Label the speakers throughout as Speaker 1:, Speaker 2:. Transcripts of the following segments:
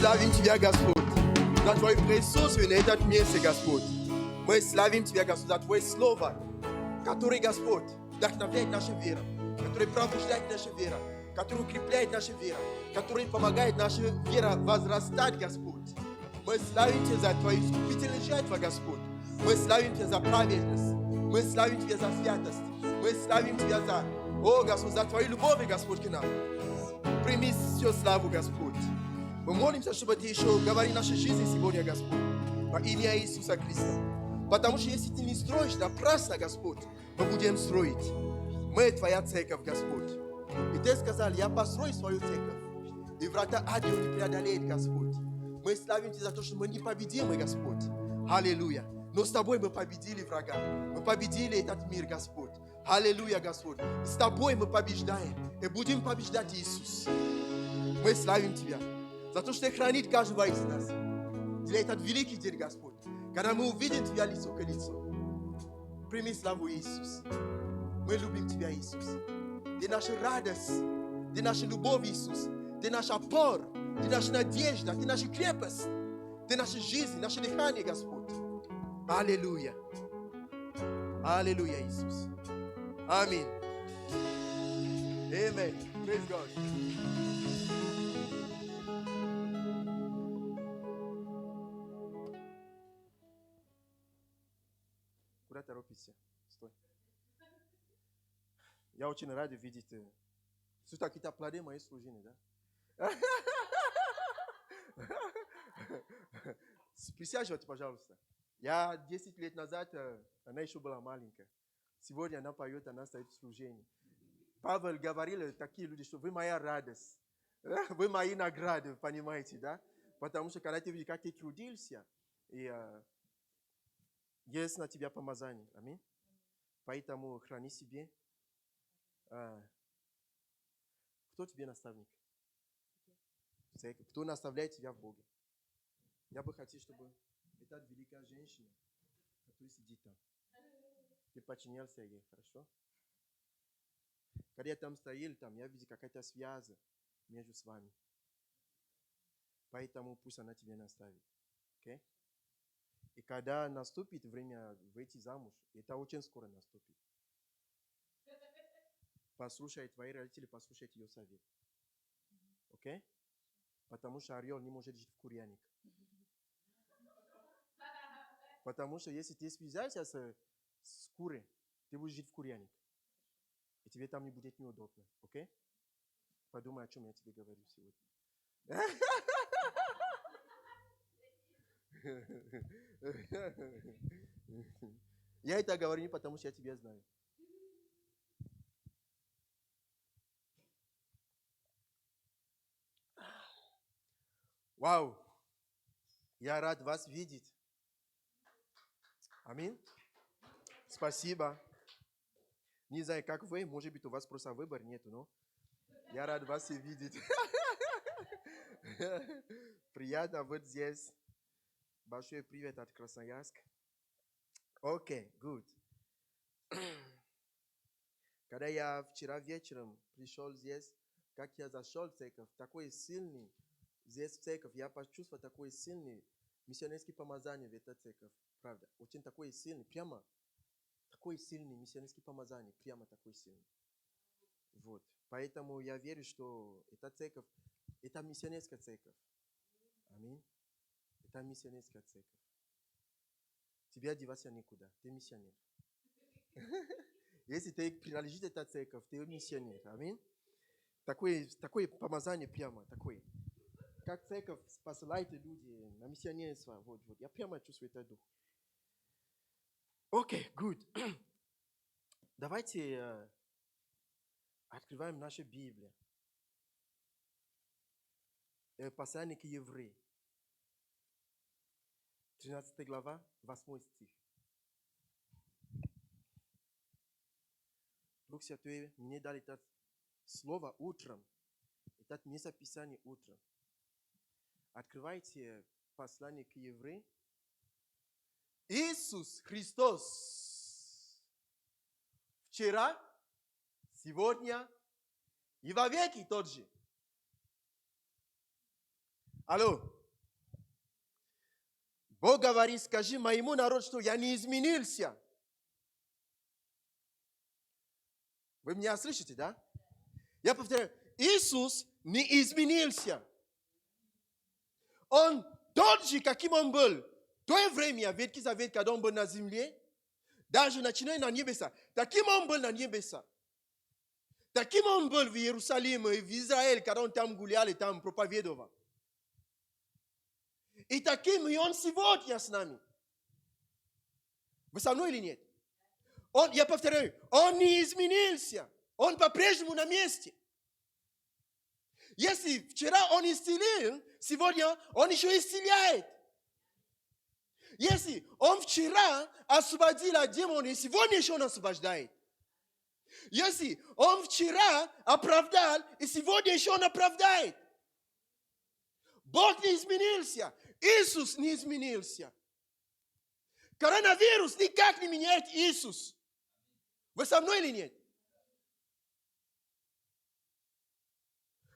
Speaker 1: Slavim Тебя, Господь, за Твое присутствие на этот месте, Господь. Мы славим Тебя, Господь, за Твое Слово, которое, Господь, вдохновляет нашу веру, которое пробуждает нашу веру, которое укрепляет нашу веру, которое помогает наша вера возрастать, Господь. Мы славим Тебя за Твою искупительную жертву, Господь. Мы славим Тебя за праведность. Мы славим Тебя за святость. Мы славим Тебя за, о, Господь, за Твою любовь, Господь, к нам. Прими всю славу, Господь. Мы молимся, чтобы Ты еще говорил нашей жизни сегодня, Господь, во имя Иисуса Христа. Потому что если Ты не строишь напрасно, Господь, мы будем строить. Мы Твоя церковь, Господь. И Ты сказал, я построю свою церковь. И врата ада не преодолеет, Господь. Мы славим Тебя за то, что мы непобедимы, Господь. Аллилуйя. Но с Тобой мы победили врага. Мы победили этот мир, Господь. Аллилуйя, Господь. С Тобой мы побеждаем. И будем побеждать, Иисус. Мы славим Тебя за то, что Ты хранит каждого из нас. Для этот великий день, Господь. Когда мы увидим Тебя лицо к лицу. Прими славу, Иисус. Мы любим Тебя, Иисус. Ты наша радость. Ты наша любовь, Иисус. Ты наш опор. Ты наша надежда. Ты наша крепость. Ты наша жизнь, наше дыхание, Господь. Аллилуйя. Аллилуйя, Иисус. Аминь. Amen. Praise God. Куда торопишься? Стой. Я очень рад видеть. Все какие-то аплодисменты мои служения, да? Присаживайтесь, пожалуйста. Я 10 лет назад, она еще была маленькая. Сегодня она поет, она стоит в служении. Павел говорил такие люди, что вы моя радость. Вы мои награды, понимаете, да? Потому что когда ты видишь, как ты трудился, и есть на тебя помазание. Аминь. Поэтому храни себе. Кто тебе наставник? Кто наставляет тебя в Боге? Я бы хотел, чтобы эта великая женщина, которая сидит там, ты подчинялся ей, хорошо? Когда я там стоял, я видел какая-то связь между с вами. Поэтому пусть она тебя наставит. Okay? И когда наступит время выйти замуж, это очень скоро наступит. Послушай твои родители, послушай ее совет. Окей? Okay? Потому что орел не может жить в курятник. Потому что если ты связался с курой, ты будешь жить в курятник. И тебе там не будет неудобно. Окей? Okay? Подумай, о чем я тебе говорю сегодня. Я это говорю не потому, что я тебя знаю. Вау! Я рад вас видеть. Аминь. Спасибо. Не знаю, как вы, может быть, у вас просто выбора нет, но я рад вас видеть. Приятно быть здесь. Большой привет от Красноярска. Окей, good. Когда я вчера вечером пришел здесь, как я зашел в церковь, такой сильный, здесь в церковь, я почувствовал такой сильный миссионерский помазание в этой церковь. Правда, очень такой сильный, прямо такой сильный миссионерский помазание, прямо такой сильный. Вот. Поэтому я верю, что эта церковь, это миссионерская церковь. Аминь. Это миссионерская церковь. Тебе одеваться никуда. Ты миссионер. Если ты принадлежишь этой церковь, ты миссионер. Аминь. Такое помазание прямо, такое. Как церковь посылает люди на миссионерство. Вот. Я прямо чувствую этот дух. Окей, good. Давайте открываем нашу Библию. Послание к Евреям. 13 глава, 8 стих. Дух Святой мне дал это слово утром. Это место Писания утром. Открывайте послание к Евреям. Иисус Христос вчера, сегодня и во веки тот же. Алло. Бог говорит, скажи моему народу, что я не изменился. Вы меня слышите, да? Я повторяю, Иисус не изменился. Он тот же, каким он был. В то время, Ветхий Завет, когда он был на земле, даже начиная на небеса, таким он был на небеса. Таким он был в Иерусалиме и в Израиле, когда он там гулял и там проповедовал. И таким и он сегодня с нами. Вы со мной или нет? Я повторяю, он не изменился. Он по-прежнему на месте. Если вчера он исцелил, сегодня он еще исцеляет. Если он вчера освободил от демона, сегодня еще он освобождает. Если он вчера оправдал, и сегодня еще он оправдает. Бог не изменился. Иисус не изменился. Коронавирус никак не меняет Иисус. Вы со мной или нет?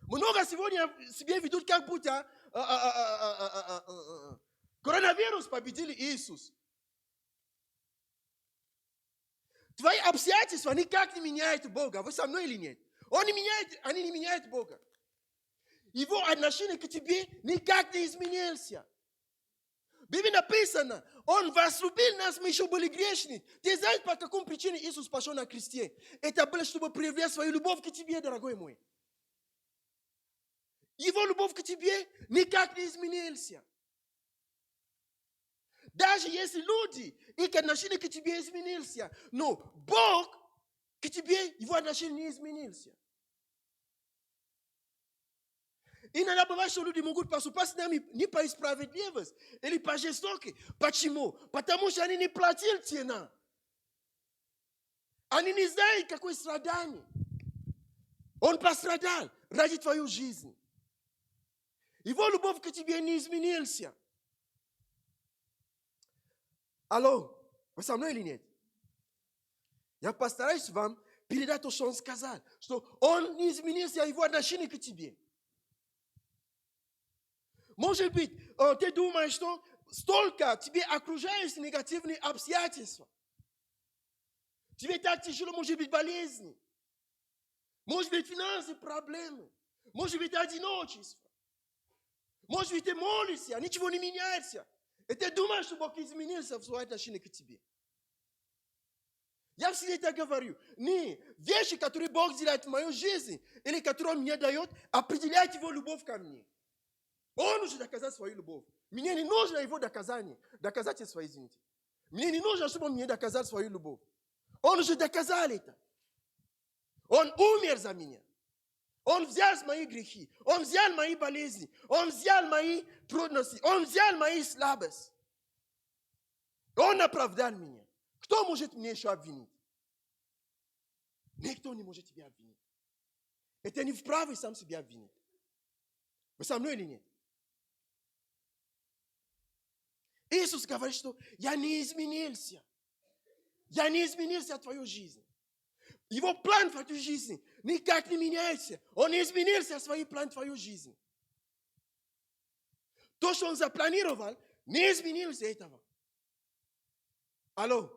Speaker 1: Много сегодня себе ведут, как будто коронавирус победил Иисус. Твои обстоятельства никак не меняют Бога. Вы со мной или нет? Они не меняют Бога. Его отношение к тебе никак не изменился. В Библии написано, Он возлюбил нас, мы еще были грешны. Ты знаешь, по какой причине Иисус пошел на кресте? Это было, чтобы проявлять свою любовь к тебе, дорогой мой. Его любовь к тебе никак не изменился. Даже если люди, их отношение к тебе изменился, но Бог к тебе, его отношение не изменился. Иногда бывает, что люди могут поступать с нами не по справедливости или по жестокости. Почему? Потому что они не платили цена. Они не знают, какое страдание. Он пострадал ради твоей жизни. Его любовь к тебе не изменился. Алло, вы со мной или нет? Я постараюсь вам передать то, что он сказал. Что он не изменился, его отношение к тебе. Может быть, ты думаешь, что столько тебе окружают негативные обстоятельства. Тебе так тяжело, может быть, болезни. Может быть, финансовые проблемы. Может быть, одиночество. Может быть, ты молишься, ничего не меняется. И ты думаешь, что Бог изменился в своем отношении к тебе. Я всегда это говорю. Не вещи, которые Бог делает в моей жизни, или которые Он мне дает, определяет Его любовь ко мне. Он уже доказал свою любовь. Мне не нужно Его доказательство, извините. Мне не нужно, чтобы Он мне доказал свою любовь. Он уже доказал это. Он умер за меня. Он взял мои грехи. Он взял мои болезни. Он взял мои трудности. Он взял мои слабости. Он оправдал меня. Кто может меня еще обвинить? Никто не может тебя обвинить. И ты не вправе сам себя обвинить. Вы со мной или нет? Иисус говорит, что я не изменился. Я не изменился от твоей жизни. Его план в твоей жизни никак не меняется. Он не изменился от своих планов в твою жизнь. То, что он запланировал, не изменилось этого. Алло?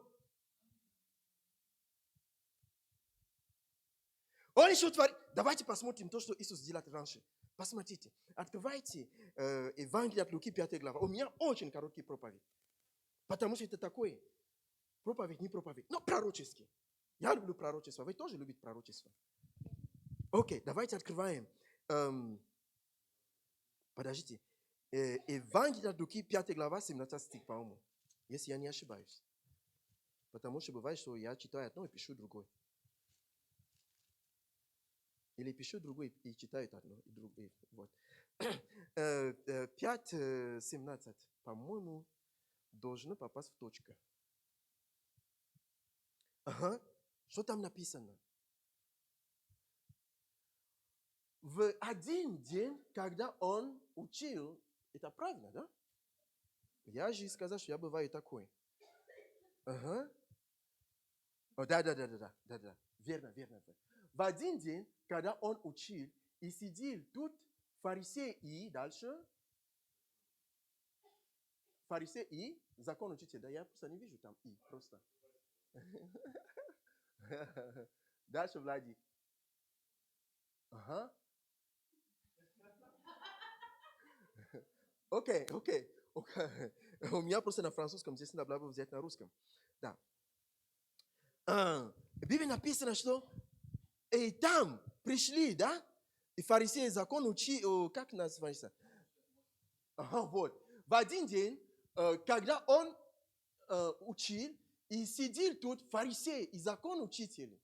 Speaker 1: Он еще творит. Давайте посмотрим то, что Иисус делает раньше. Посмотрите. Открывайте Евангелие от Луки, 5 глава. У меня очень короткий проповедь. Потому что это такое. Проповедь, не проповедь. Но пророческий. Я люблю пророчество. Вы тоже любите пророчество? Окей, давайте открываем. Подождите. Евангелие от Луки, 5 глава, 17 стих, по-моему. Если я не ошибаюсь. Потому что бывает, что я читаю одно и пишу другое. Или пишу другое и читаю одно и другое. Вот. 5:17, по-моему, должно попасть в точку. Ага. Что там написано? В один день, когда он учил, это правильно, да? Я же сказал, что я бываю такой. Ага. О, да. Верно. В один день, когда он учил, и сидел тут фарисеи и дальше фарисей и закон учитель. Да, я просто не вижу там и, просто. Дальше, Владик. Ага. Окей. У меня просто на французском, здесь надо было взять на русском. Да. В Библии написано, что и там пришли, да? И фарисеи закон учили, как называется? Ага, вот. В один день, когда он учил, и сидел тут фарисеи и закон учители,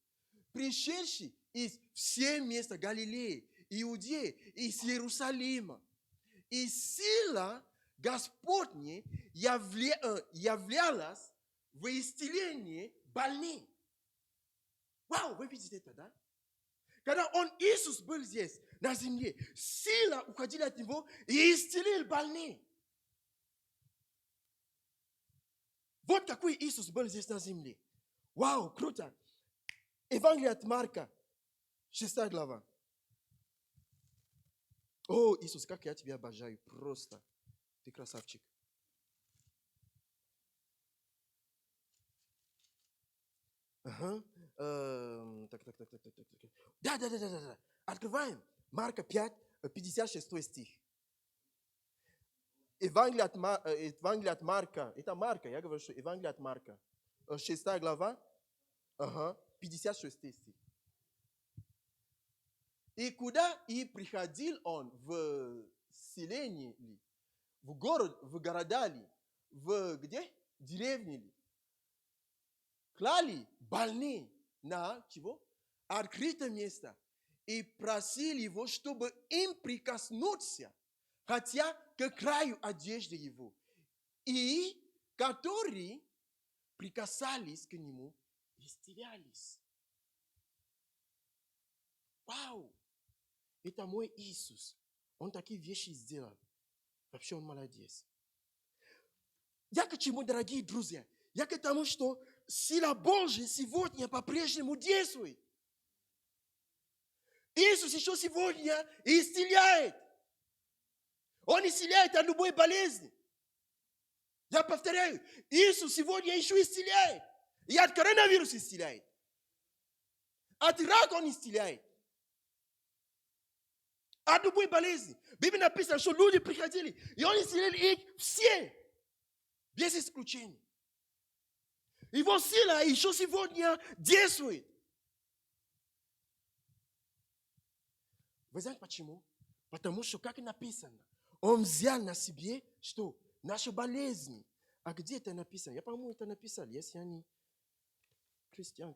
Speaker 1: пришедшие из всех мест Галилеи, Иудеи, из Иерусалима. И сила Господня являлась в исцелении больных. Вау, вы видите это, да? Когда Иисус был здесь, на земле, сила уходила от него и исцелил больных. Вот какой Иисус был здесь на земле. Вау, круто. Евангелие от Марка, 6 глава. О, Иисус, как я тебя обожаю, просто. Ты красавчик. Ага. Так. Да. Открываем. Марка 5, 56 стих. Евангелие от Марка. Это Марка, я говорю, что Евангелие от Марка. 6 глава. Ага. 56 стих. И куда и приходил он? В селение ли? В город, в города ли? В где? Деревне ли? Клали больные на чего? Открытое место. И просили его, чтобы им прикоснуться, хотя к краю одежды его. И которые прикасались к нему, исцелялись. Вау! Это мой Иисус. Он такие вещи сделал. Вообще он молодец. Я к чему, дорогие друзья? Я к тому, что сила Божья сегодня по-прежнему действует. Иисус еще сегодня исцеляет. Он исцеляет от любой болезни. Я повторяю, Иисус сегодня еще исцеляет. И от коронавируса исцеляет. От рака он исцеляет. От любой болезни. В Библии написано, что люди приходили, и он исцелял их все. Без исключения. Его сила еще сегодня действует. Вы знаете почему? Потому что, как и написано, он взял на себе, что? Наши болезни. А где это написано? Я, по-моему, это написал, если они... Крестьян.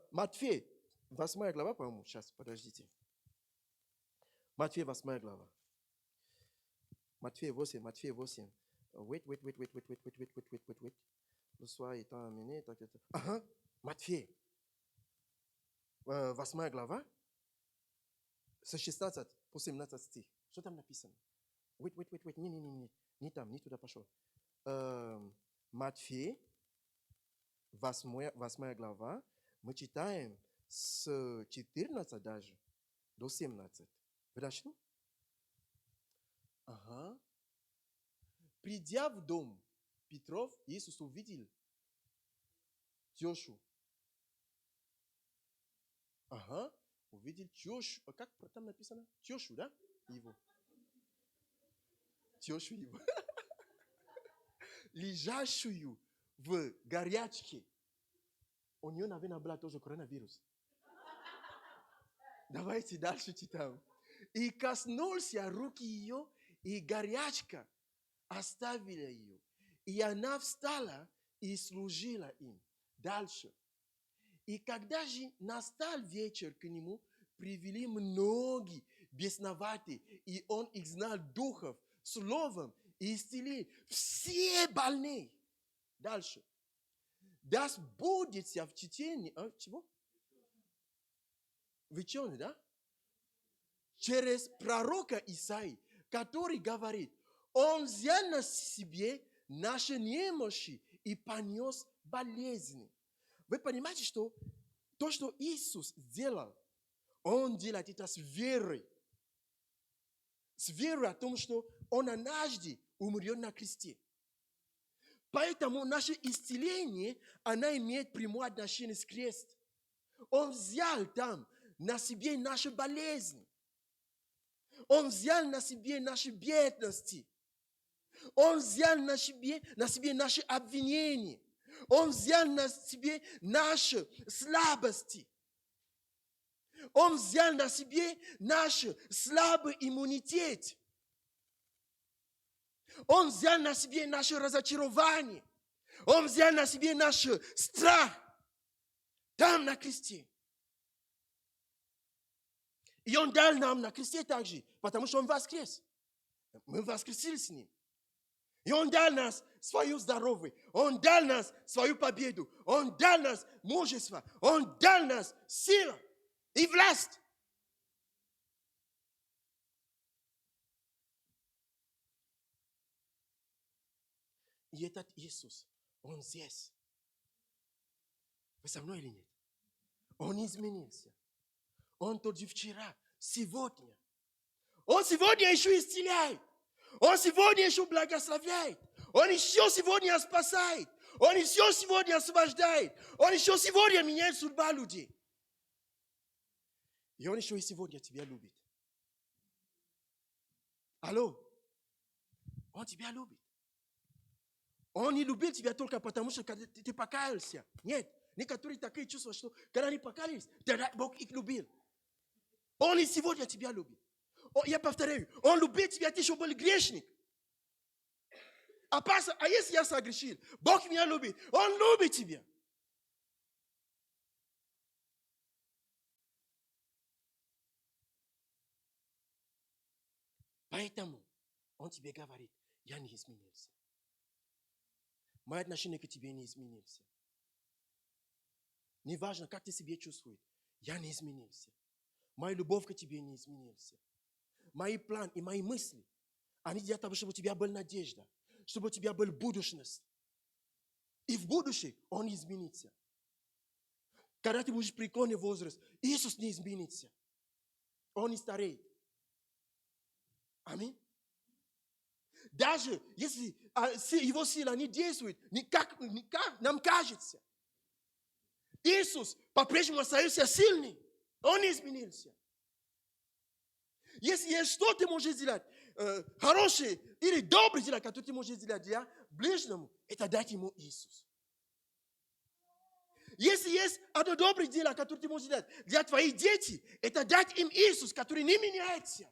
Speaker 1: Матфей, 8 глава, по-моему, сейчас, подождите. Матфей, 8 глава. Матфей 8. Wait. Le soir étant amené, t'inquiète. Матфей. 8 глава. С 16 по 17 стих. Что там написано? Wait. Не там, не туда пошел. Матфей, 8 глава. Мы читаем с 14 даже до 17. Вы нашли? Ага. Придя в дом Петров, Иисус увидел тещу. Ага. Увидел тещу. Как там написано? Тещу, да? Его. Тещу его. Лежащую в горячке. У нее, наверное, был тоже коронавирус. Давайте дальше читаем. И коснулся руки ее, и горячка оставила ее. И она встала и служила им. Дальше. И когда же настал вечер, к нему привели многие бесноватые, и он изгнал духов словом и исцелил все больные. Дальше. Да сбудется в чтении, чего? В учении, да? Через пророка Исаии, который говорит, он взял на себе наши немощи и понес болезни. Вы понимаете, что то, что Иисус сделал, он делает это с верой. С верой о том, что он однажды умрет на кресте. Поэтому наше исцеление, оно имеет прямое отношение с крестом. Он взял там на себе наши болезни. Он взял на себе наши бедности. Он взял на себе наши обвинения. Он взял на себе наши слабости. Он взял на себе наш слабый иммунитет. Он взял на себе наше разочарование. Он взял на себе наш страх. Там на кресте. И Он дал нам на кресте также, потому что Он воскрес. Мы воскресили с Ним. И Он дал нас свое здоровье. Он дал нас свою победу. Он дал нас мужество. Он дал нас силу и власть. И этот Иисус, Он здесь. Вы со мной или нет? Он изменился. Он тот же вчера, сегодня. Он сегодня еще исцеляет. Он сегодня еще благословляет. Он еще сегодня спасает. Он еще сегодня освобождает. Он еще сегодня меняет судьбу людей. И Он еще и сегодня тебя любит. Алло? Он тебя любит. Он не любил тебя только потому, что ты покаялся. Нет. Некоторые такие чувства, что когда они покаялись, тогда Бог их любил. Он и сегодня тебя любит. Я повторяю, Он любит тебя, ты еще был грешник. А если я согрешил, Бог меня любит. Он любит тебя. Поэтому Он тебе говорит, я не изменился. Мое отношение к тебе не изменился. Неважно, как ты себя чувствуешь, я не изменился. Моя любовь к тебе не изменился. Мои планы и мои мысли, они для того, чтобы у тебя была надежда, чтобы у тебя была будущность. И в будущем Он изменится. Когда ты будешь преклонный возраст, Иисус не изменится. Он не стареет. Аминь. Даже если Его сила не действует, никак нам кажется. Иисус по-прежнему остается сильный. Он не изменился. Если есть что ты можешь сделать, хорошее или доброе дело, которое ты можешь сделать для ближнему, это дать ему Иисус. Если есть одно доброе дело, которое ты можешь сделать для твоих детей, это дать им Иисус, который не меняется.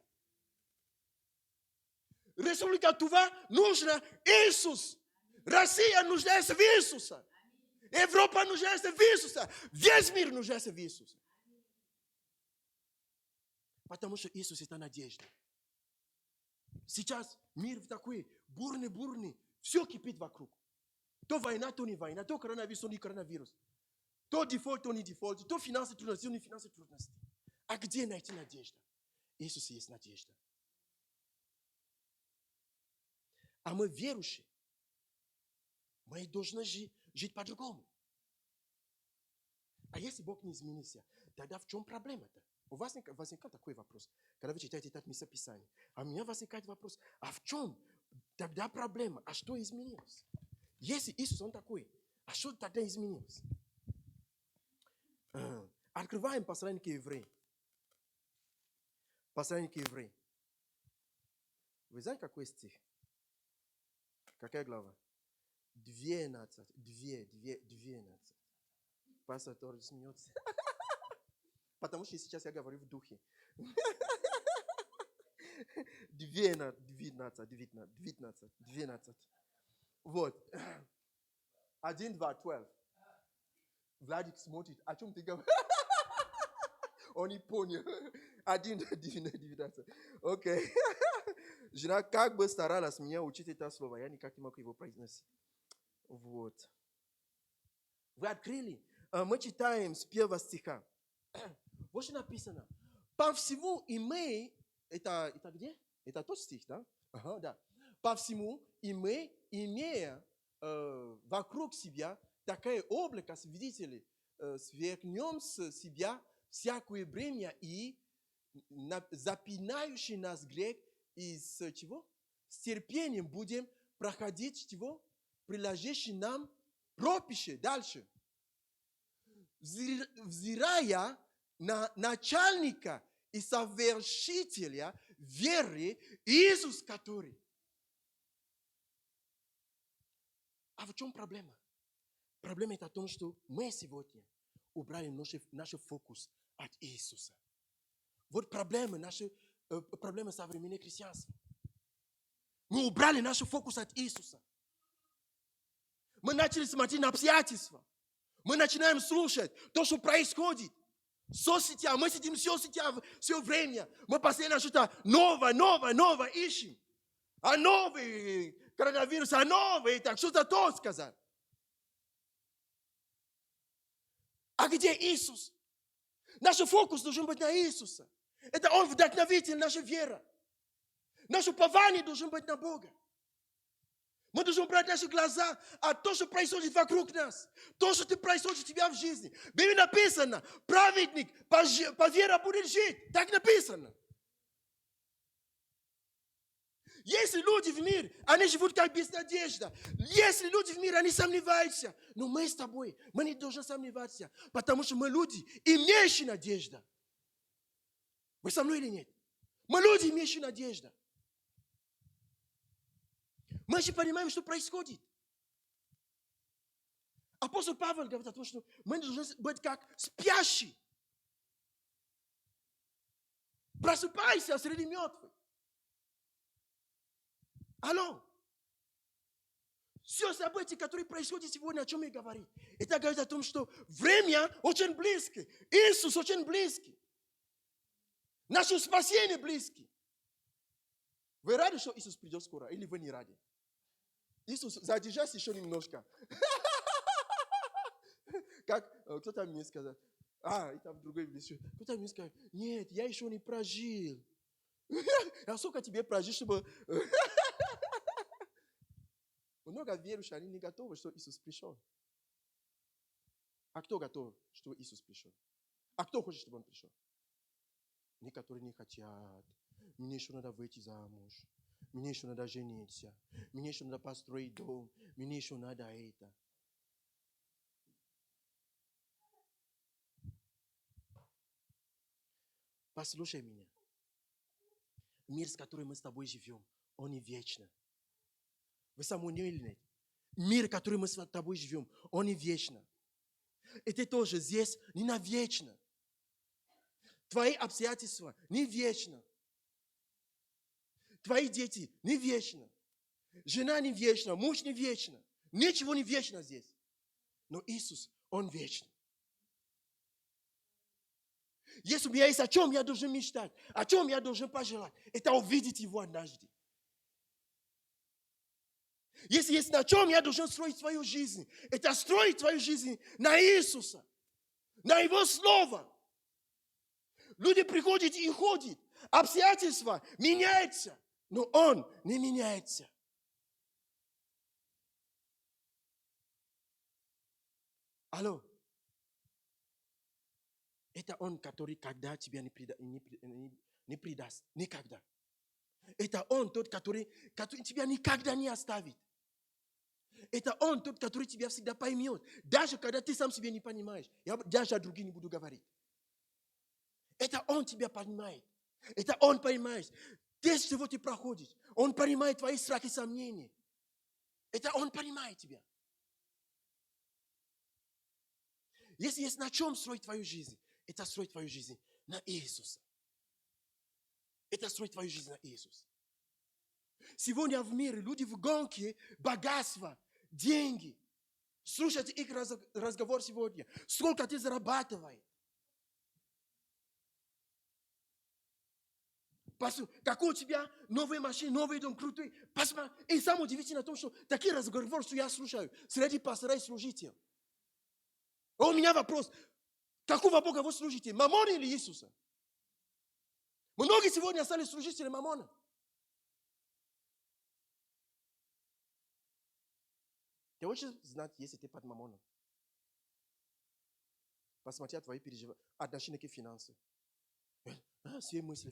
Speaker 1: Республика Тува нужна Иисус. Россия нуждается в Иисусе. Европа нуждается в Иисусе. Весь мир нуждается в Иисусе. Потому что Иисус – это надежда. Сейчас мир такой бурный. Все кипит вокруг. То война, то не война. То коронавирус, то не коронавирус. То дефолт, то не дефолт. То финансы трудности, то не финансы трудности. А где найти надежду? Иисус есть надежда. А мы верующие. Мы должны жить по-другому. А если Бог не изменился, тогда в чем проблема-то? У вас возникает такой вопрос, когда вы читаете это местописание. А у меня возникает вопрос, а в чем тогда проблема? А что изменилось? Если Иисус, Он такой, а что тогда изменилось? Открываем послание к Евреям. Послание к Евреям. Вы знаете, какой стих? Какая глава? 12. Пастор тоже смеется. Потому что сейчас я говорю в духе. 12. Вот. 1, 2, 12. Владик смотрит. О чем ты говоришь? Он не понял. 1, 19. Окей. Жена как бы старалась меня учить это слово. Я никак не могу его произносить. Вот. Вы открыли? Мы читаем с 1 стиха. Вот что написано. По всему имей, это где? Это тот стих, да? Ага, да. По всему имея вокруг себя такое облако свидетелей, сверкнем с себя всякое бремя и запинающий нас грех из чего? с терпением будем проходить его, приложивший нам прописи дальше. Взирая на начальника и совершителя веры Иисус, который. А в чем проблема? Проблема это в том, что мы сегодня убрали наш фокус от Иисуса. Вот проблема современного христианства. Мы убрали наш фокус от Иисуса. Мы начали смотреть на обстоятельства. Мы начинаем слушать то, что происходит. Соцсети, мы сидим в соцсетях все время. Мы постоянно что-то новое ищем. А новый коронавирус, а новый, так что-то то сказать. А где Иисус? Наш фокус должен быть на Иисуса. Это Он вдохновитель нашей веры. Наше упование должно быть на Бога. Мы должны брать наши глаза от того, что происходит вокруг нас. То, что происходит у тебя в жизни. В Библии написано, праведник по вере будет жить. Так написано. Если люди в мире, они живут как без надежды. Если люди в мире, они сомневаются. Но мы с тобой, мы не должны сомневаться. Потому что мы люди, имеющие надежду. Вы со мной или нет? Мы люди, имеющие надежду. Мы же понимаем, что происходит. Апостол Павел говорит о том, что мы должны быть как спящие. Просыпайся среди мертвых. Алло. Все события, которые происходят сегодня, о чем я говорю, это говорит о том, что время очень близко. Иисус очень близкий. Наше спасение близко. Вы рады, что Иисус придет скоро? Или вы не рады? Иисус, задержайся еще немножко. Как кто-то мне сказал, это в другой вещи. Кто-то мне сказал, нет, я еще не прожил. А сколько тебе прожить, чтобы... Много верующих, они не готовы, что Иисус пришел. А кто готов, что Иисус пришел? А кто хочет, чтобы Он пришел? Некоторые не хотят. Мне еще надо выйти замуж. Мне еще надо жениться. Мне еще надо построить дом. Мне еще надо это. Послушай меня. Мир, с которым мы с тобой живем, он не вечный. Вы самоуверены? Мир, в котором мы с тобой живем, он не вечный. И ты тоже здесь не навечно. Твои обстоятельства не вечно. Твои дети не вечно. Жена не вечна, муж не вечно. Ничего не вечно здесь. Но Иисус, Он вечный. Если у меня есть о чем я должен мечтать, о чем я должен пожелать, это увидеть Его однажды. Если есть на чем я должен строить свою жизнь, это строить свою жизнь на Иисуса, на Его Слово. Люди приходят и ходят, обстоятельства меняются, но Он не меняется. Алло. Это Он, который когда тебя не предаст. Никогда. Это Он, тот, который тебя никогда не оставит. Это Он, тот, который тебя всегда поймет. Даже когда ты сам себе не понимаешь. Я даже о других не буду говорить. Это Он тебя понимает. Это Он понимает. Без чего ты проходишь. Он понимает твои страхи и сомнения. Это Он понимает тебя. Если есть на чем строить твою жизнь, это строить твою жизнь на Иисуса. Это строить твою жизнь на Иисуса. Сегодня в мире люди в гонке, богатство, деньги. Слушайте их разговор сегодня. Сколько ты зарабатываешь? Какой у тебя новая машина, новый дом, крутой. Посмотри. И самое удивительное в том, что такие разговоры, что я слушаю, среди пастора и служителей. А у меня вопрос. Какого Бога вы служите? Мамона или Иисуса? Многие сегодня стали служители Мамона. Ты хочешь знать, если ты под Мамоном? Посмотри твои отношения к финансам. Все мысли,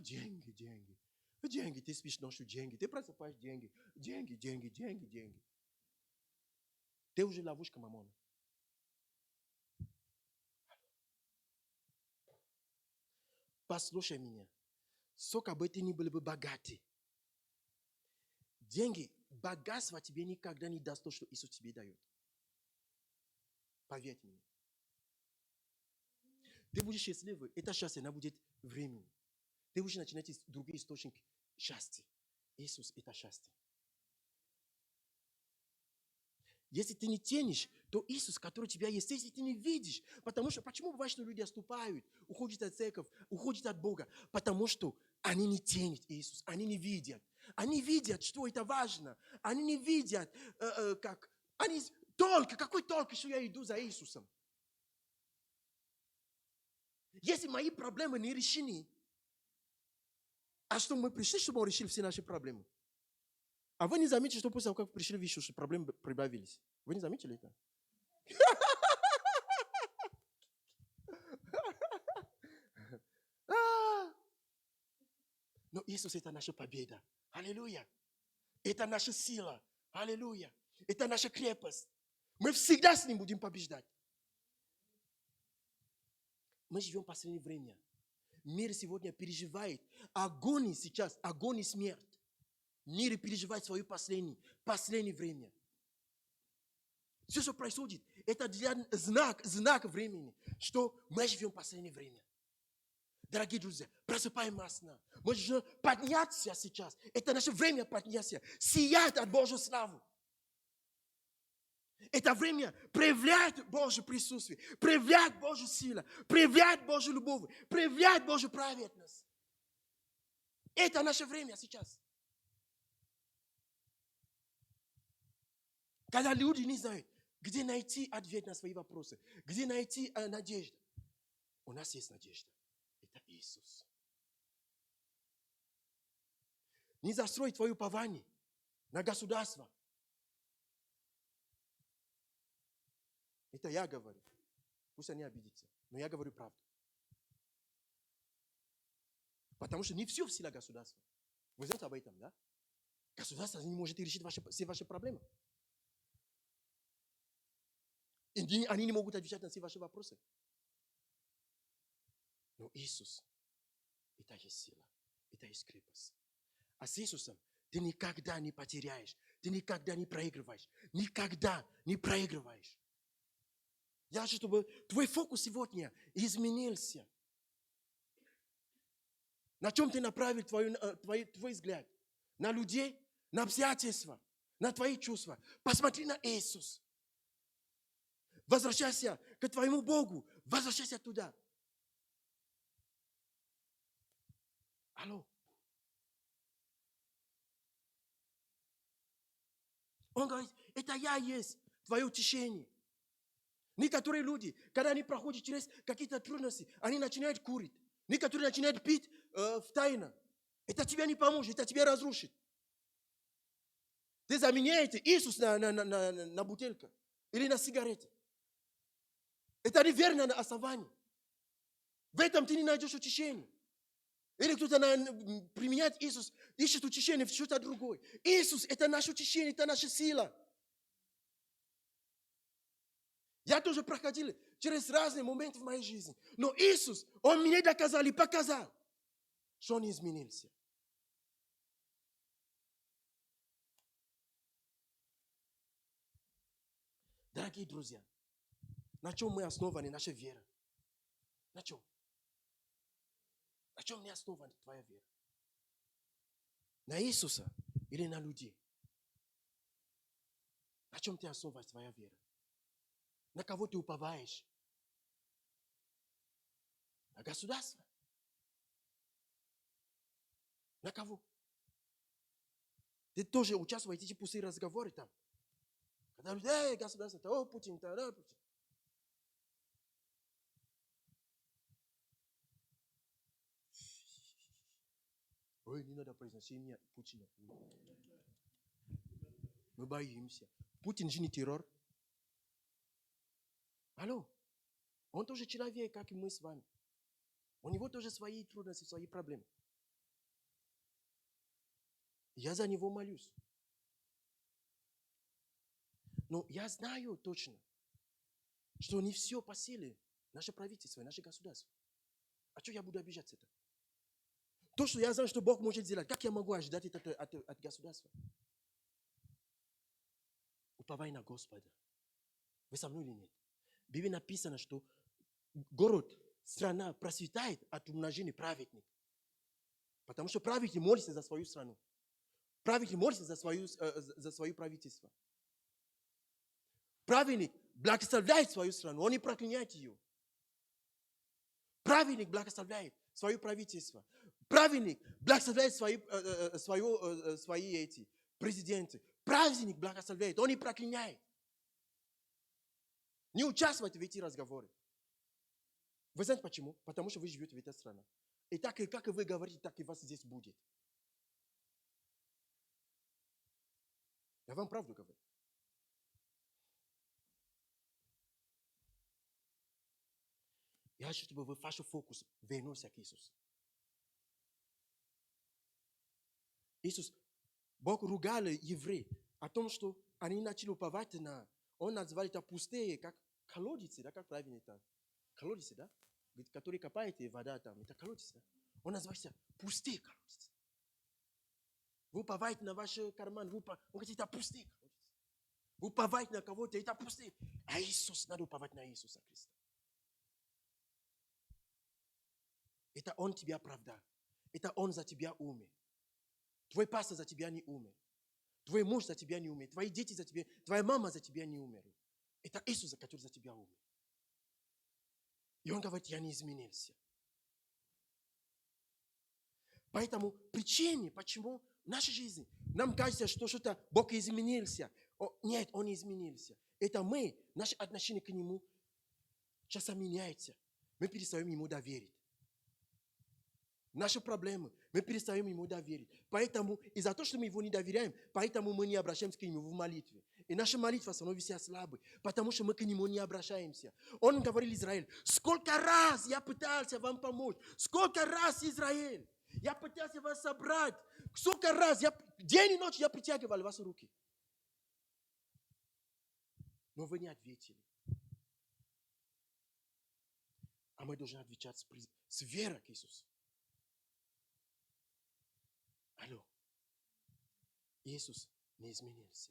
Speaker 1: деньги. Деньги, ты спишь ночью, деньги. Ты просыпаешь, деньги. Деньги, деньги, деньги, деньги. Ты уже ловушка мамона. Послушай меня. Сколько бы ты ни был бы богатый, деньги, богатство тебе никогда не даст то, что Иисус тебе дает. Поверь мне. Ты будешь счастливый, это счастье, оно будет временным. Ты будешь начинать другие источники счастья. Иисус – это счастье. Если ты не тянешь, то Иисус, который у тебя есть, если ты не видишь, потому что, почему бывает, что люди отступают, уходят от церкви, уходят от Бога? Потому что они не тянут Иисус, они не видят. Они видят, что это важно. Они не видят, как... Они только, какой толк, что я иду за Иисусом? Если мои проблемы не решены, а что мы пришли, чтобы он решил все наши проблемы? А вы не заметили, что после того, как пришли в Иисус, проблемы прибавились? Вы не заметили это? Но Иисус – это наша победа. Аллилуйя. Это наша сила. Аллилуйя. Это наша крепость. Мы всегда с Ним будем побеждать. Мы живем в последнее время. Мир сегодня переживает агонию сейчас, агонию смерть. Мир переживает свое последнее время. Все, что происходит, это знак времени, что мы живем в последнее время. Дорогие друзья, просыпаем нас. Мы должны подняться сейчас. Это наше время подняться. Сиять от Божьей славы. Это время проявляет Божье присутствие, проявляет Божью силу, проявляет Божью любовь, проявляет Божью праведность. Это наше время сейчас. Когда люди не знают, где найти ответ на свои вопросы, где найти надежду. У нас есть надежда. Это Иисус. Не застрой твое упование на государство. Это я говорю. Пусть они обидятся. Но я говорю правду. Потому что не все в силе государства. Вы знаете об этом, да? Государство не может решить все ваши проблемы. И они не могут отвечать на все ваши вопросы. Но Иисус, это есть сила, это есть крепость. А с Иисусом ты никогда не потеряешь, ты никогда не проигрываешь, никогда не проигрываешь. Я хочу, чтобы твой фокус сегодня изменился. На чем ты направил твой взгляд? На людей, на обстоятельства, на твои чувства. Посмотри на Иисус. Возвращайся к твоему Богу, возвращайся туда. Алло. Он говорит, это я есть твое утешение. Некоторые люди, когда они проходят через какие-то трудности, они начинают курить. Некоторые начинают пить в тайне. Это тебе не поможет, это тебя разрушит. Ты заменяете Иисус на бутылку или на сигареты. Это неверное основание. В этом ты не найдешь утешения. Или кто-то применяет Иисус, ищет утешение в что-то другое. Иисус – это наше утешение, это наша сила. Я тоже проходил через разные моменты в моей жизни. Но Иисус, Он мне доказал и показал, что Он не изменился. Дорогие друзья, на чем мы основаны, наша вера? На чем? На чем не основана твоя вера? На Иисуса или на людей? На чем ты основана твоя вера? На кого ты уповаешь? На государство? На кого? Ты тоже участвуешь в эти пустые разговоры там. Когда люди, государство, то Путин, то Путин. Ой, не надо произносить имя Путина. Мы боимся. Путин же не террор. Алло. Он тоже человек, как и мы с вами. У него тоже свои трудности, свои проблемы.
Speaker 2: Я за него молюсь. Но я знаю точно, что не все по силе наше правительство, наше государство. А что я буду обижаться это? То, что я знаю, что Бог может сделать, как я могу ожидать это от государства? Уповай на Господа. Вы со мной или нет? В Библии написано, что город, страна процветает от умножения праведников. Потому что праведник молится за свою страну. Праведник молится за свое правительство. Праведник благословляет свою страну, он не проклинает ее. Праведник благословляет свое правительство. Праведник благословляет свои президенты. Праведник благословляет, он не проклинает. Не участвуйте в эти разговоры. Вы знаете почему? Потому что вы живете в этой стране. И так, как вы говорите, так и вас здесь будет. Я вам правду говорю. Я хочу, чтобы ваш фокус вернулся к Иисусу. Иисус, Бог ругал евреев о том, что они начали уповать на... Он назвал это пустые, как колодцы, да, как правильно это? Колодцы, да? Которые копают, и вода там, это колодцы, да? Он называется пустые колодцы. Вы уповаете на ваш карман, он говорит, это пустые колодцы. Вы уповаете на кого-то, это пустые. А Иисус, надо уповать на Иисуса Христа. Это Он тебя оправдал. Это Он за тебя умер. Твой пастор за тебя не умер. Твой муж за тебя не умер. Твои дети за тебя, твоя мама за тебя не умерла. Это Иисус, который за тебя умер. И Он говорит, я не изменился. Поэтому причина, почему в нашей жизни нам кажется, что что-то Бог изменился. Нет, Он не изменился. Это мы, наше отношение к Нему часто меняется. Мы перестаем Ему доверить. Наши проблемы, мы перестаем Ему доверить. Поэтому, из-за того, что мы Его не доверяем, поэтому мы не обращаемся к Нему в молитве. И наша молитва становится слабой, потому что мы к Нему не обращаемся. Он говорил Израиль, сколько раз я пытался вам помочь, сколько раз, Израиль, я пытался вас собрать, сколько раз, день и ночь я притягивал ваши руки. Но вы не ответили. А мы должны отвечать с верой к Иисусу. Алло. Иисус не изменился.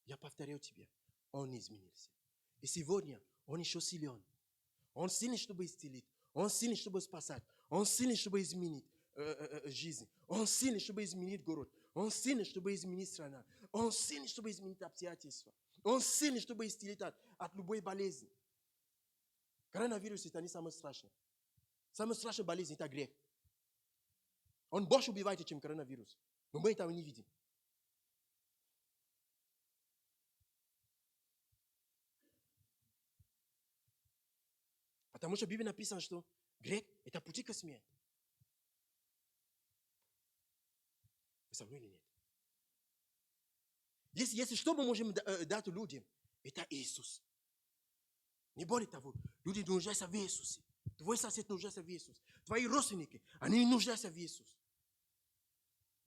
Speaker 2: Я повторяю тебе, Он не изменился. И сегодня Он еще силен. Он сильный, чтобы исцелить. Он сильный, чтобы спасать. Он сильный, чтобы изменить жизнь. Он сильный, чтобы изменить город. Он сильный, чтобы изменить страну. Он сильный, чтобы изменить обстоятельства. Он сильный, чтобы исцелить от любой болезни. Коронавирус – это не самое страшное. Самая страшная болезнь – это грех. Он больше убивает, чем коронавирус. Но мы этого не видим. Потому что в Библии написано, что грех – это путь к смерти. Вы со мной или нет? Если что мы можем дать людям, это Иисус. Не более того, люди нуждаются в Иисусе. Твой сосед нуждается в Иисусе. Твои родственники, они нуждаются в Иисусе.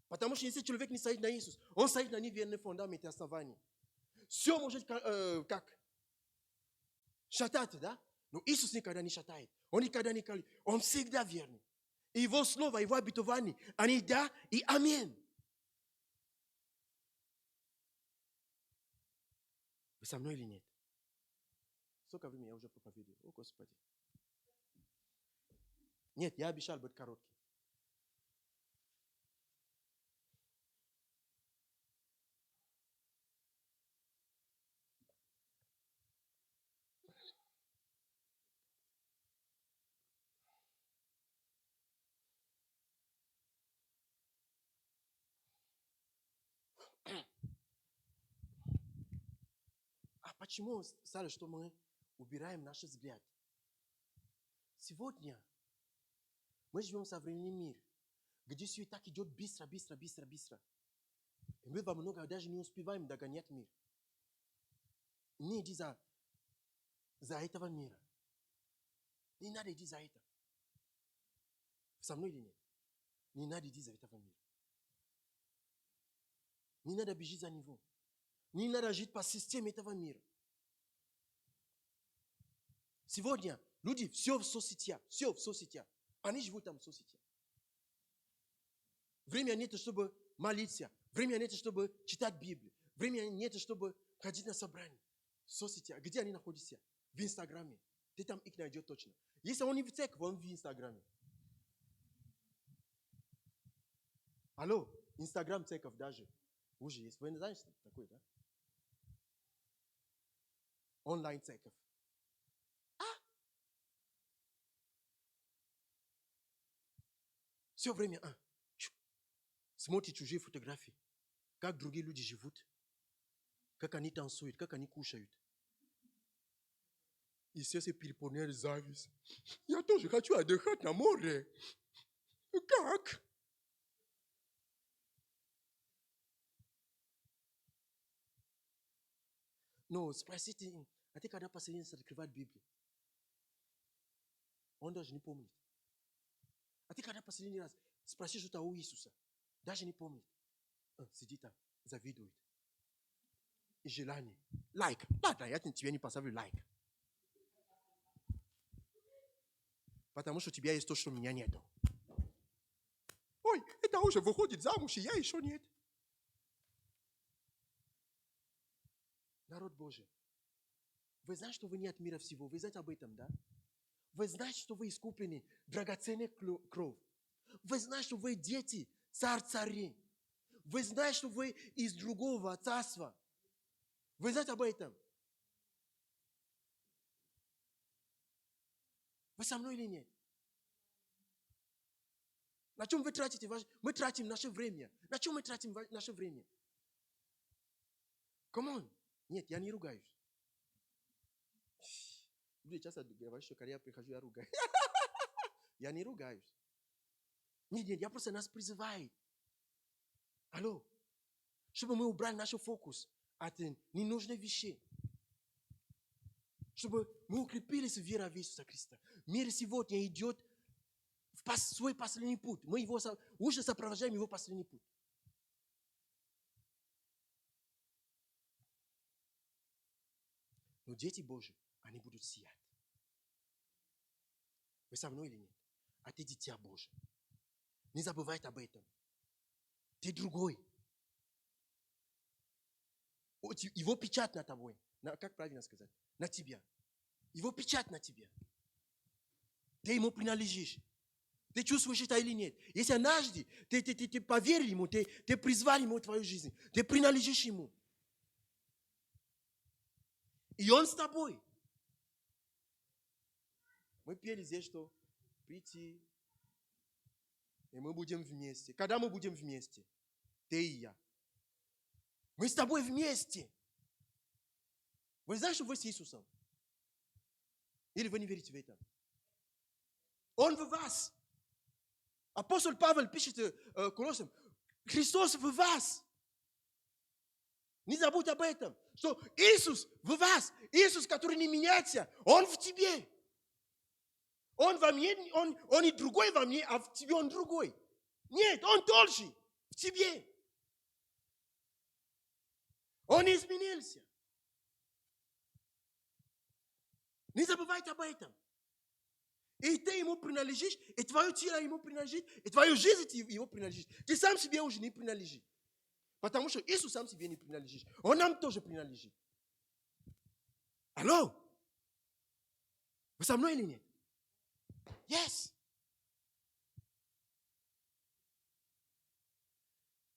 Speaker 2: Потому что если человек не стоит на Иисус, он стоит на неверном фундаменте основании. Все может как шатать, да? Но Иисус никогда не шатает. Он никогда не колеблет. Он всегда верный. И Его слово, Его обетование, они да и аминь. Вы со мной или нет? Сколько времени я уже проповедую? О, Господи. Нет, я обещал быть короткий. А почему, Сара, что мы убираем наш взгляд? Сегодня мы живем в современном мире, где все и так идет быстро, быстро, быстро, быстро. И мы во много даже не успеваем догонять мир. Не иди за этого мира. Не надо идти за это. Со мной или нет? Не надо идти за этого мира. Не надо бежать за него. Не надо жить по системе этого мира. Сегодня люди все в соцсетях, все в соцсетях. Они живут там в соцсетях. Время нет, чтобы молиться. Время нет, чтобы читать Библию. Время нет, чтобы ходить на собрание. В соцсетях. Где они находятся? В Инстаграме. Ты там их найдешь точно. Если он не в церкви, он в Инстаграме. Алло, Инстаграм церковь даже. Уже есть. Вы не знаете, что такое, да? Онлайн церковь. Все время, смотрите чужие фотографии. Как другие люди живут. Как они танцуют, как они кушают. И все переполняют зависть. Я тоже хочу отдыхать на море. Как? Но спросите, а ты когда последний раз открывать Библию? Он даже не помнит. А ты когда последний раз спроси что-то у Иисуса? Даже не помнит. Сидит там, завидует. И желание. Лайк. Ладно, я тебе не поставлю лайк. Потому что у тебя есть то, что у меня нету. Ой, это уже выходит замуж, и я еще нет. Народ Божий, вы знаете, что вы не от мира всего? Вы знаете об этом, да? Вы знаете, что вы искуплены драгоценной кровь. Вы знаете, что вы дети царей. Вы знаете, что вы из другого царства. Вы знаете об этом? Вы со мной или нет? На чем вы тратите? Мы тратим наше время. На чем мы тратим наше время? Come on. Нет, я не ругаюсь. Люди часто говорят, что когда я прихожу, я ругаюсь. Я не ругаюсь. Нет, я просто нас призываю. Алло. Чтобы мы убрали наш фокус от ненужных вещей. Чтобы мы укрепились в вере в Иисуса Христа. Мир сегодня идет в свой последний путь. Мы его уже сопровождаем его последний путь. Но дети Божьи, они будут сиять. Вы со мной или нет? А ты дитя Божие. Не забывай об этом. Ты другой. Его печать на тобой. Как правильно сказать? На тебя. Его печать на тебе. Ты ему принадлежишь. Ты чувствуешь это или нет? Если однажды ты поверил ему, ты призвал ему в твою жизнь, ты принадлежишь ему. И он с тобой. Мы пели здесь, что прийти, и мы будем вместе. Когда мы будем вместе? Ты и я. Мы с тобой вместе. Вы знаете, что вы с Иисусом? Или вы не верите в это? Он в вас. Апостол Павел пишет Колоссям, Христос в вас. Не забудь об этом, что Иисус в вас. Иисус, который не меняется, Он в тебе. Он во мне, он и другой во мне, а в тебе он другой. Нет, он тот же в тебе. Он изменился. Не забывайте об этом. И ты ему принадлежишь, и твое тело ему принадлежит, и твою жизнь ему принадлежит. Ты сам себе уже не принадлежишь. Потому что Иисус сам себе не принадлежит. Он нам тоже принадлежит. Алло? Вы со мной или нет? Yes.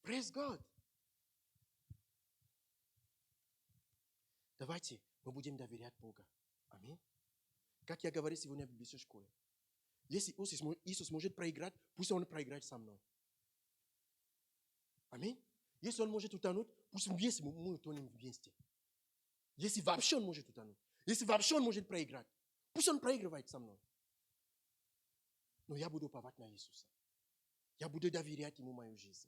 Speaker 2: Praise God. Давайте мы будем доверять Богу. Аминь. Как я говорил сегодня в библейской школе. Если Иисус может проиграть, пусть Он проиграет со мной. Аминь. Если Он может утонуть, пусть вместе мы утонем вместе. Если вообще Он может утонуть. Если вообще Он может проиграть, пусть Он проигрывает со мной. Но я буду уповать на Иисуса. Я буду доверять Ему мою жизнь.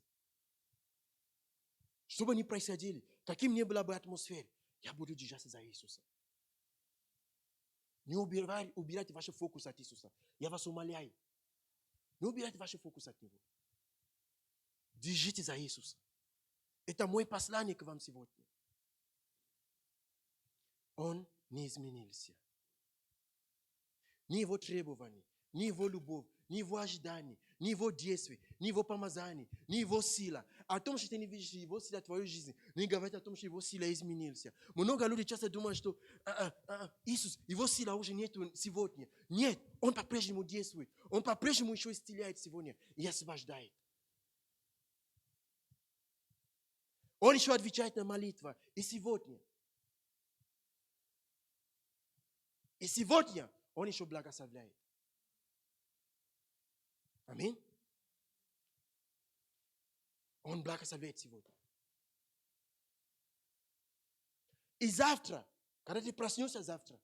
Speaker 2: Что бы ни происходило, каким ни была бы атмосфера, я буду держаться за Иисуса. Не убирайте ваш фокус от Иисуса. Я вас умоляю. Не убирайте ваш фокус от Него. Держите за Иисуса. Это мой послание к вам сегодня. Он не изменился. Ни его требований, ни его любовь, ни его ожиданий, ни его действий, ни его помазаний, ни его сила. О том, что ты не видишь его сила в твоей жизни, не говорит о том, что его сила изменился. Много людей часто думают, что Иисус, его сила уже нет сегодня. Нет, он по-прежнему действует. Он по-прежнему еще исцеляет сегодня и освобождает. Он еще отвечает на молитву и сегодня. И сегодня он еще благословляет. Аминь. Он благословляет сегодня. И завтра, когда ты проснешься завтра,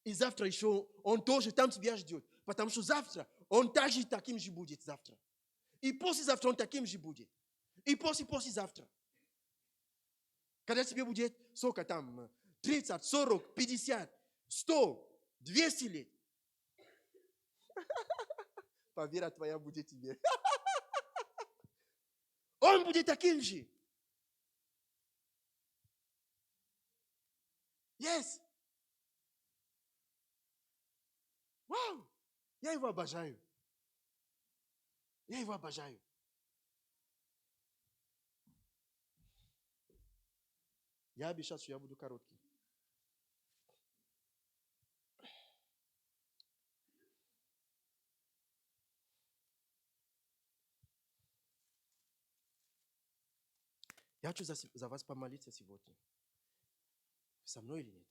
Speaker 2: и завтра еще он тоже там тебя ждет. Потому что завтра он также таким же будет завтра. И послезавтра он таким же будет. И послезавтра. Когда тебе будет, сколько там, 30, 40, 50, 100, 200 лет. Поверь, твоя будет тебе. Он будет таким же. Yes. Вау. Я его обожаю. Я его обожаю. Я обещал, что я буду короткий. Я хочу за вас помолиться сегодня. Со мной или нет?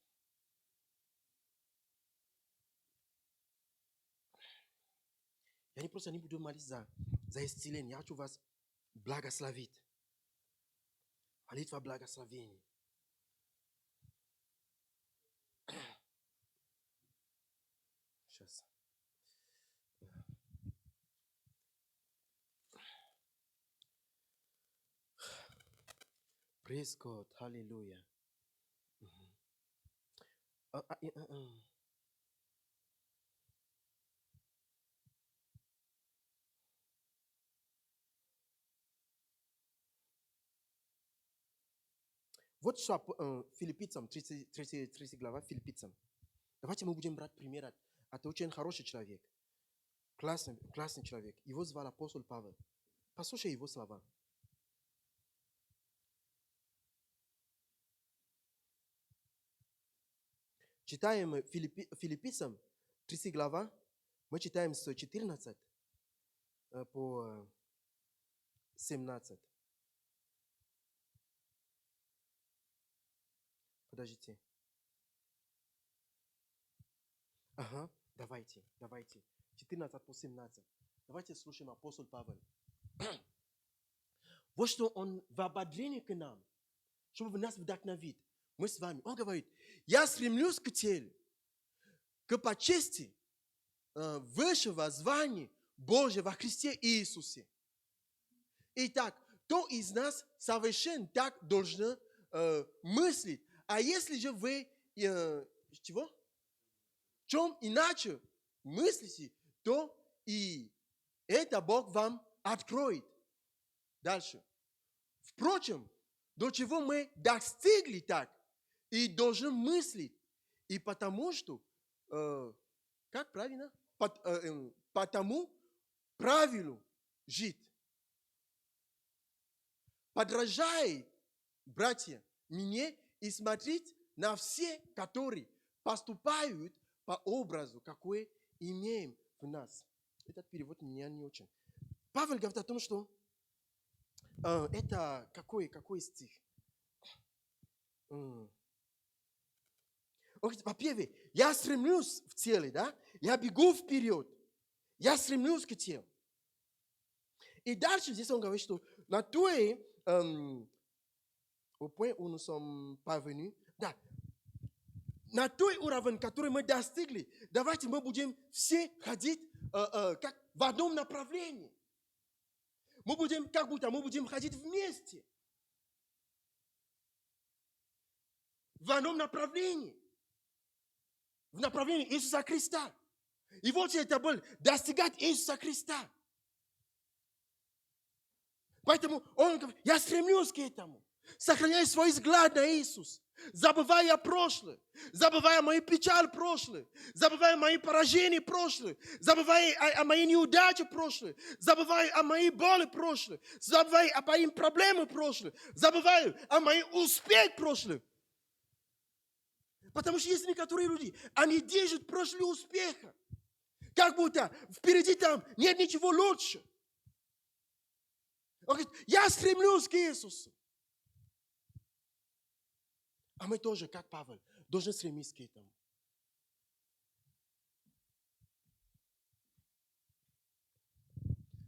Speaker 2: Я не просто не буду молиться за исцеление. Я хочу вас благословить. Молитва благословения. Сейчас. Praise God. Hallelujah. Вот что Филиппийцам, 30 глава Филиппийцам. Давайте мы будем брать пример от очень хороший человек. Классный человек. Его звал апостол Павел. Послушай его слова. Читаем Филиппийцам, 30 глава. Мы читаем с 14 по 17. Подождите. Ага, давайте. 14 по 17. Давайте слушаем апостол Павел. Вот что он в ободрении к нам, чтобы нас вдохновить. Мы с вами. Он говорит, я стремлюсь к цели, к почести высшего звания Божьего во Христе Иисусе. Итак, кто из нас совершенно так должен мыслить? А если же вы чего? В чем иначе мыслите, то и это Бог вам откроет. Дальше. Впрочем, до чего мы достигли так, и должны мыслить. И потому что, как правильно? Потому правилу жить. Подражай, братья, мне и смотреть на все, которые поступают по образу, какой имеем в нас. Этот перевод меня не очень. Павел говорит о том, что это какой стих? Во-первых, я стремлюсь в цели, да? Я бегу вперед. Я стремлюсь к телу. И дальше здесь он говорит, что на той, au point où nous sommes parvenus, да, на той уровень, который мы достигли, давайте мы будем все ходить как в одном направлении. Мы будем, как будто мы будем ходить вместе. В одном направлении. В направлении Иисуса Христа. И вот это было достигать Иисуса Христа. Поэтому я стремлюсь к этому. Сохраняй свой взгляд на Иисус. Забывая прошлое, забывая мои печаль прошлое, забывая мои поражения прошлое, забывая о моей неудаче прошлое, забывая о моей боли прошлое, забывая о моих проблемах прошлое, забывая о моих успехах прошлое. Потому что есть некоторые люди, они держат прошлые успеха, как будто впереди там нет ничего лучше. Он говорит, я стремлюсь к Иисусу. А мы тоже, как Павел, должны стремиться к этому.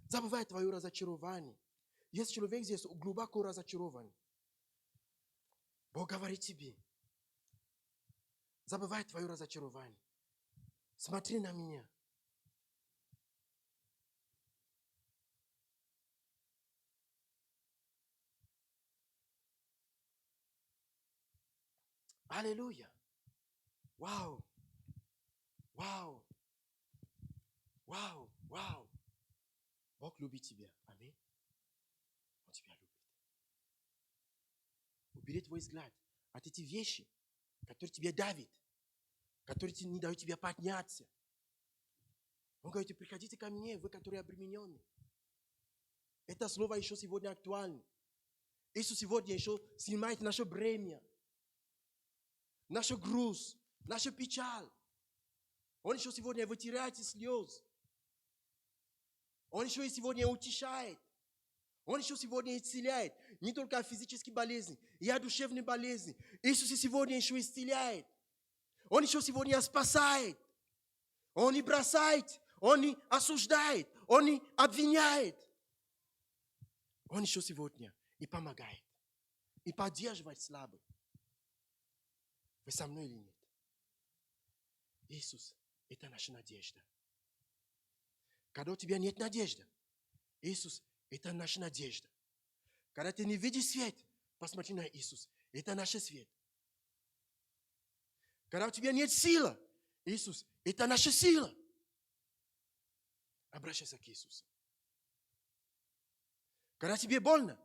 Speaker 2: Забывай твое разочарование. Есть человек здесь глубоко разочарован. Бог говорит тебе. Забывай твое разочарование. Смотри на меня. Аллилуйя. Вау. Вау. Вау. Вау. Бог любит тебя. Аминь. Он тебя любит. Убери твой взгляд от этих вещей, которые тебя давят, которые не дают тебе подняться. Он говорит, приходите ко мне, вы, которые обременены. Это слово еще сегодня актуально. Иисус сегодня еще снимает наше бремя, наш груз, нашу печаль. Он еще сегодня вытирает слез. Он еще и сегодня утешает. Он еще сегодня исцеляет. Не только физические болезни, и душевные болезни. Иисус и сегодня еще исцеляет. Он еще сегодня спасает. Он не бросает, он не осуждает, он не обвиняет. Он еще сегодня и помогает, и поддерживает слабых. Вы со мной или нет? Иисус – это наша надежда. Когда у тебя нет надежды, Иисус – это наша надежда. Когда ты не видишь свет, посмотри на Иисус. Это наш свет. Когда у тебя нет силы, Иисус – это наша сила. Обращайся к Иисусу. Когда тебе больно,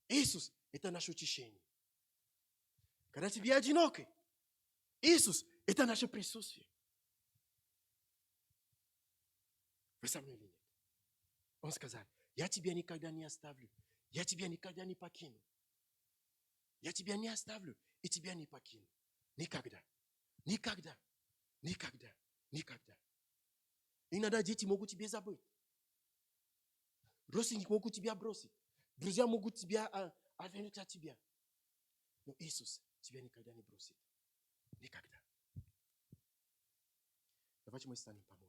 Speaker 2: Иисус – это наше утешение. Когда тебе одиноко, Иисус – это наше присутствие. Вы со мной или нет? Он сказал, я тебя никогда не оставлю, я тебя никогда не покину. Я тебя не оставлю и тебя не покину. Никогда. Никогда. Никогда. Никогда. Иногда дети могут тебя забыть. Родственники могут тебя бросить. Друзья могут тебя отвернуть от тебя. Но Иисус тебя никогда не бросит. Никогда. Давайте мы станем помочь.